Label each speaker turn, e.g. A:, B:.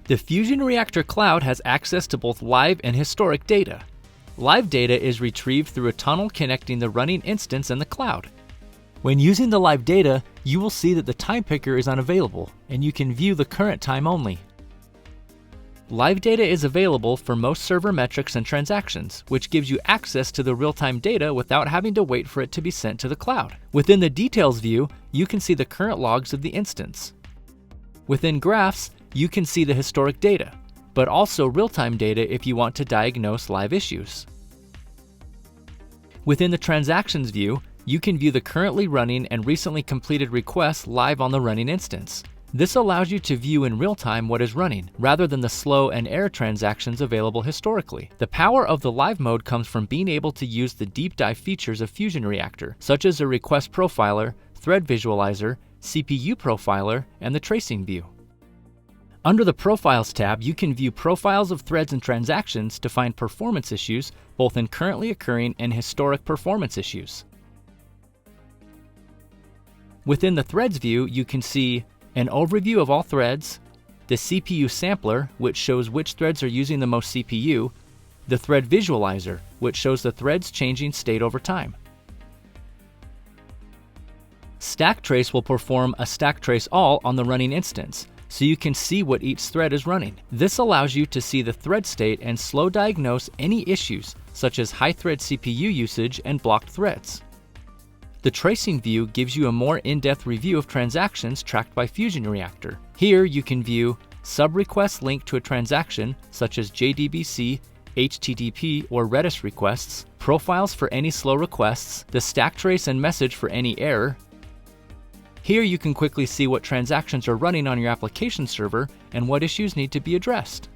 A: The Fusion Reactor Cloud has access to both live and historic data. Live data is retrieved through a tunnel connecting the running instance and the cloud. When using the live data, you will see that the time picker is unavailable, and you can view the current time only. Live data is available for most server metrics and transactions, which gives you access to the real-time data without having to wait for it to be sent to the cloud. Within the Details view, you can see the current logs of the instance. Within Graphs, you can see the historic data, but also real-time data if you want to diagnose live issues. Within the Transactions view, you can view the currently running and recently completed requests live on the running instance. This allows you to view in real time what is running, rather than the slow and error transactions available historically. The power of the live mode comes from being able to use the deep dive features of FusionReactor, such as a request profiler, thread visualizer, CPU profiler, and the tracing view. Under the Profiles tab, you can view profiles of threads and transactions to find performance issues, both in currently occurring and historic performance issues. Within the Threads view, you can see an overview of all threads, the CPU sampler, which shows which threads are using the most CPU, the thread visualizer, which shows the threads changing state over time. Stack Trace will perform a stack trace all on the running instance, so you can see what each thread is running. This allows you to see the thread state and slow diagnose any issues, such as high thread CPU usage and blocked threads. The Tracing view gives you a more in-depth review of transactions tracked by FusionReactor. Here you can view sub-requests linked to a transaction, such as JDBC, HTTP, or Redis requests, profiles for any slow requests, the stack trace and message for any error. Here you can quickly see what transactions are running on your application server and what issues need to be addressed.